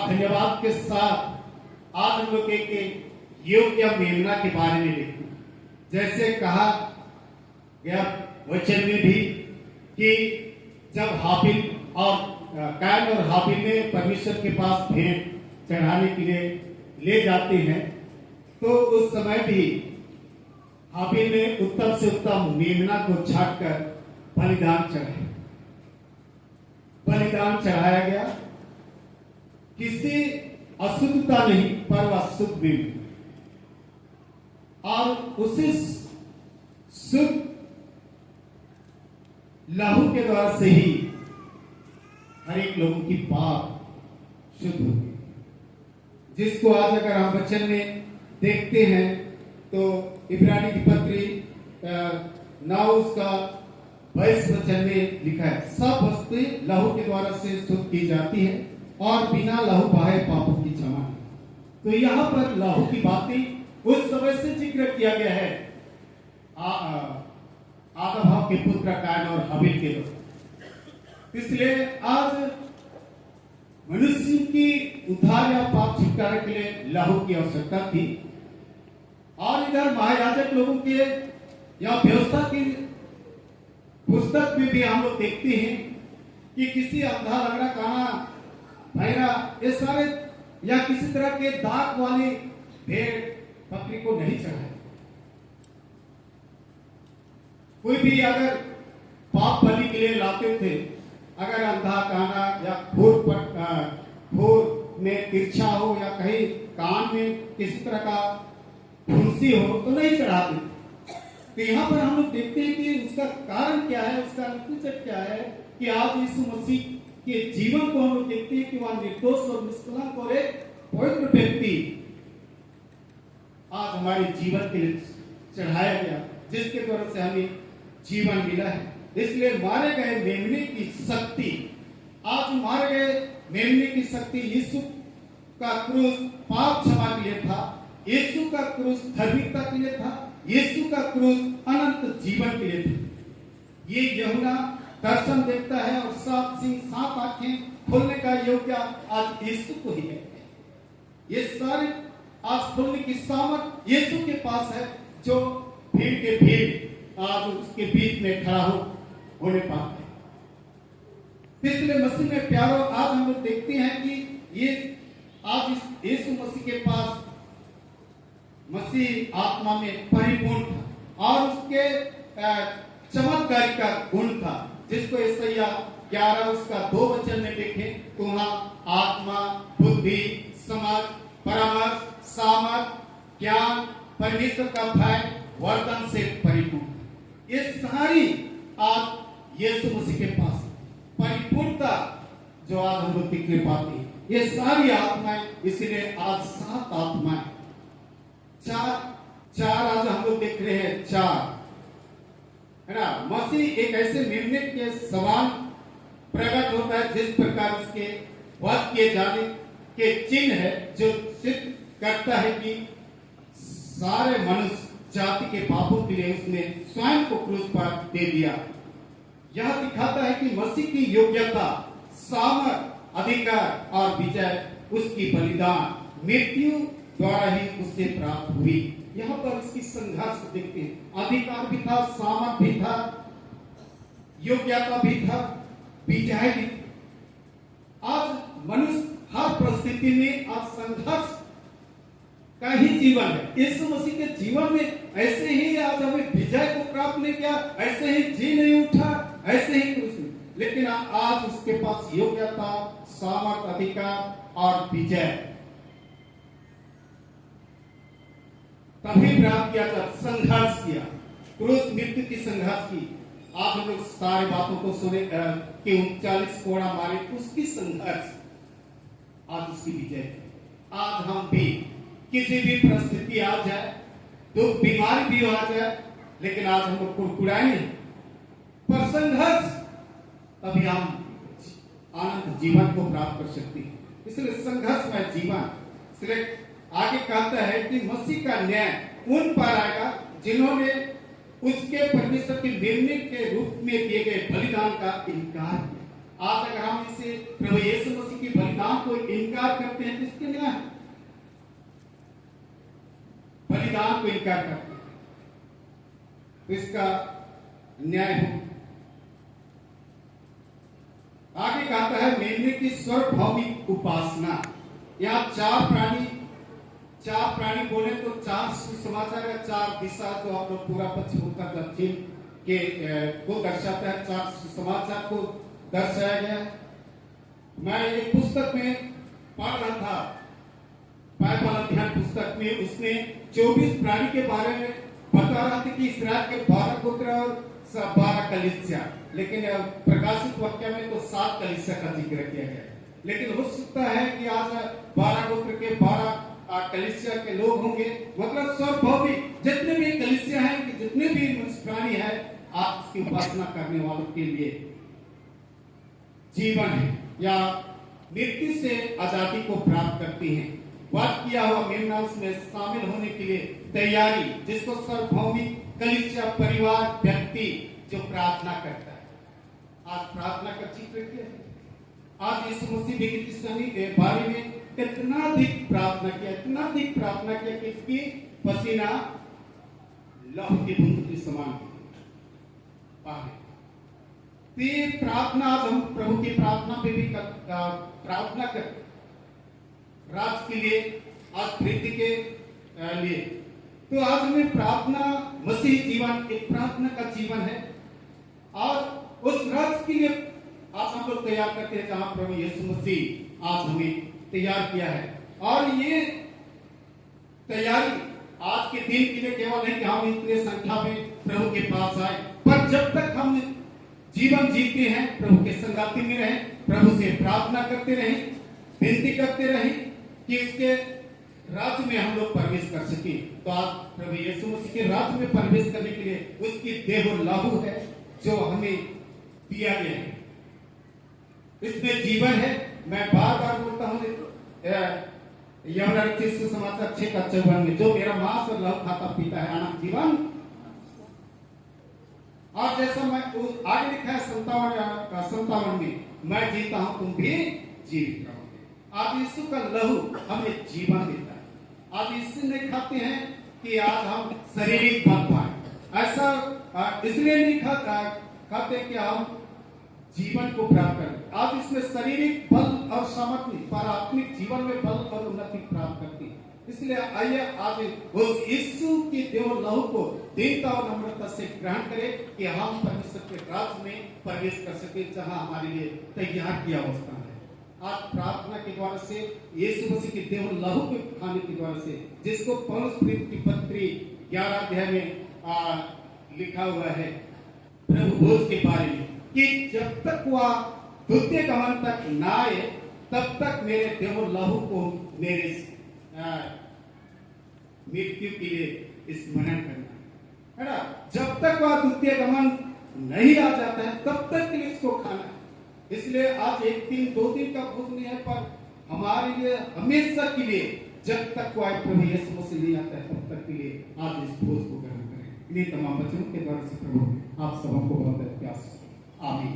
और धन्यवाद के साथ आज हम लोग एक योग या मेमना के बारे में देखते हैं। जैसे कहा गया वचन में भी कि जब हाबिल और कायन और हाबिल ने परमेश्वर के पास भेंट चढ़ाने के लिए ले जाते हैं, तो उस समय भी हाबिल ने उत्तम से उत्तम मेमना को छांटकर बलिदान चढ़ाया गया। किसी अशुद्धता नहीं पर वह शुद्ध भी, और उसी शुद्ध लहू के द्वारा से ही हर एक लोगों की पाप शुद्ध होगी। जिसको आज अगर हम वचन में देखते हैं तो इब्रानी की पत्री 9 उसका 22 वचन में लिखा है, सब वस्तुएं लहू के द्वारा से शुद्ध की जाती है और बिना लहू बहाए पापों की क्षमा है। तो यहाँ पर लहू की बातें उस समय से जिक्र किया गया है आदम के पुत्र कायन और हाबिल के द्वारा। इसलिए आज मनुष्य की उद्धार या पाप छुटकारे के लिए लहू की आवश्यकता थी। और इधर महायाजक लोगों के या व्यवस्था की पुस्तक में भी हम लोग देखते हैं कि किसी अंधा लंगड़ा काना भैरा ये सारे या किसी तरह के दाग वाली भेड़ बकरी को नहीं चढ़ाए। कोई भी अगर पाप बलि के लिए लाते थे, अगर अंधा काना या खूर में तिरछा हो या कहीं कान में किसी तरह का फुंसी हो तो नहीं चढ़ाते। तो यहाँ पर हम लोग देखते हैं कि उसका कारण क्या है, उसका नतीजा क्या है कि आज यीशु मसीह के जीवन को हम लोग देखते हैं कि वह निर्दोष और निष्कलंक और एक पवित्र व्यक्ति आज हमारे जीवन के लिए चढ़ाया गया, जिसके द्वारा से हमें जीवन मिला है। इसलिए मारे गए मेमने की शक्ति, आज मारे गए मेमने की शक्ति यीशु का क्रूस पाप क्षमा के लिए था, यीशु का क्रूस धार्मिकता के लिए था, यीशु का क्रूस अनंत जीवन के लिए था। ये यूहन्ना दर्शन देखता है और 7 सिंह 7 आंखें खोलने का योग्य आज यीशु को ही है। ये सारे आज खोलने की सामर्थ यीशु के पास है, जो भीड़ के भीड़ आज उसके बीच में खड़ा होने पाते हैं। इसलिए मसीह में प्यारो, आज हम लोग देखते हैं कि ये आज इस यीशु मसीह के पास मसीह आत्मा में परिपूर्ण था और उसके चमत्कारी का गुण था, जिसको यशायाह 11 उसका 2 वचन में देखें तो वहां आत्मा, बुद्धि, समझ, परामर्श, सामर्थ, ज्ञान, परमेश्वर का भय, वर्तन से परिपूर्ण। ये सारी आज यीशु मसीह के पास परिपूर्णता जो आज हम लोग दिखने पाती है, ये सारी आत्माएं। इसलिए आज 7 आत्माएं, चार आज हम लोग देख रहे हैं, 4 है ना। मसीह एक ऐसे निर्णय के समान प्रकट होता है जिस प्रकार उसके वध किए जाने के चिन्ह है, जो सिद्ध करता है कि सारे मनुष्य जाति के पापों के लिए उसने स्वयं को क्रूस पर दे दिया। यह दिखाता है कि मसीह की योग्यता, सामर्थ, अधिकार और विजय उसकी बलिदान मृत्यु द्वारा ही उससे प्राप्त हुई। यहाँ पर उसकी संघर्ष देखते हैं, अधिकार भी था, सामर्थ भी था, योग्यता भी था, विजय भी। आज मनुष्य हर परिस्थिति में आज संघर्ष का ही जीवन है। यीशु मसीह के जीवन में ऐसे ही आज हमें विजय को प्राप्त नहीं किया, ऐसे ही जी नहीं उठा, ऐसे ही कुछ नहीं, लेकिन आज उसके पास योग्यता, सामर्थ, अधिकार और विजय तभी प्राप्त किया जब संघर्ष किया, क्रूस मृत्यु की संघर्ष की। आज हम लोग सारी बातों को सुने कि 39 कोड़ा मारे, उसकी संघर्ष आज उसकी विजय। आज हम भी किसी भी परिस्थिति आ जाए, दुख बीमारी भी आ जाए, लेकिन आज हम लोग कुड़कुड़ाए नहीं, पर संघर्ष तभी हम आनंद जीवन को प्राप्त कर सकते हैं। इसलिए संघर्षमय जीवन। इसलिए आगे कहता है कि मसीह का न्याय उन पर आएगा जिन्होंने उसके परमेश्वर के निर्णय के रूप में दिए गए बलिदान का इनकार किया। आज अगर हम इसे प्रभु यीशु मसीह की बलिदान को इनकार करते हैं तो इसके लिए बलिदान को इनकार करते हैं तो इसका न्याय हो। आगे कहता है मेमने की सर्वभौमिक उपासना। यहाँ चार प्राणी बोले तो चार सुसमाचार या चार दिशा जो आप लोग पूरा पश्चिम उत्तर दक्षिण के को दर्शाता है, चार सुसमाचार को दर्शाया गया। मैं एक पुस्तक में पढ़ रहा था, बाइबल अध्ययन पुस्तक में, उसमें 24 प्राणी के बारे में बता रहा था कि इस्राएल के 12 गोत्र और 12 कलीसिया, लेकिन प्रकाशित वाक्य में तो 7 कलीसिया का जिक्र किया गया। लेकिन हो सकता है कि आज 12 गोत्र के 12 कलीसिया के लोग होंगे, मतलब सर्वभौमिक जितने भी कलीसिया हैं, कि जितने भी प्राणी है, आज उसकी उपासना करने वालों के लिए जीवन है या मृत्यु से आजादी को प्राप्त करती हैं। बात किया हुआ मेमना उसमें शामिल होने के लिए तैयारी, जिसको सार्वभौमिक कलीसिया परिवार व्यक्ति जो प्रार्थना करता है। आज प्रार्थना का जिक्र किया है। आज यीशु मसीह भी के बारे में इतना अधिक प्रार्थना किया कि इसकी पसीना लहू की बूंद के समान ये प्रार्थना आज हम प्रभु की प्रार्थना पे भी प्रार्थना कर राज के लिए, आज प्रीति के लिए। तो आज हमें प्रार्थना, मसीह जीवन एक प्रार्थना का जीवन है और उस राज के लिए आज हम लोग तैयार करते हैं जहां प्रभु यीशु मसीह आज हमें तैयार किया है। और ये तैयारी आज के दिन के लिए केवल नहीं कि हम इतने संख्या में प्रभु के पास आए, पर जब तक हम जीवन जीते हैं प्रभु के संगाती में रहें, प्रभु से प्रार्थना करते रहें, विनती करते रहें कि उसके राज्य में हम लोग प्रवेश कर सके। तो आज प्रभु यीशु मसीह के राज्य में प्रवेश करने के लिए उसकी देह लहू है जो हमें दिया गया है, इसमें जीवन है। मैं बार बार बोलता हूँ यमुना सुसमाचार 6:54 में, जो मेरा मांस और लहू खाता पीता है अनंत जीवन। और जैसा मैं आगे लिखा है 57 में, मैं जीता हूं तुम भी जीवित रहोगे। आज यीशु का लहू हमें जीवन देता है। आज यीशु नहीं खाते हैं कि आज हम शारीरिक बल पाए, ऐसा इसलिए नहीं खाते कि हम जीवन को प्राप्त करें। आज इसमें शारीरिक बल और सामर्थ्य पर आत्मिक जीवन में बल और उन्नति प्राप्त करती है। इसलिए आइए आज उस यीशु की देव लहू को दीनता और नम्रता से ग्रहण करें कि हम परमेश्वर के राज्य में प्रवेश कर सके जहां हमारे लिए तैयार किया अवस्था है। आज प्रार्थना के द्वारा से, यीशु मसीह की देव लहू के खाने के द्वारा से, जिसको पौलुस प्रेरित की पत्री 11 अध्याय में लिखा हुआ है प्रभु भोज के बारे में, कि जब तक वह द्वितीय गमन तक न आए तब तक मेरे देव लहू को मेरे मृत्यु के लिए स्मरण करना है ना। जब तक वह द्वितीय गमन नहीं आ जाता है तब तक के लिए इसको खाना है। इसलिए आज 1 दिन 2 दिन का भोज नहीं है, पर हमारे लिए हमेशा के लिए जब तक वह प्रभु यीशु मसीह नहीं आता है तब तक के लिए आज इस भोज को ग्रहण करें। इन्हीं तमाम वचनों के द्वारा से प्रभु आप सबको बहुत प्यास। आमीन।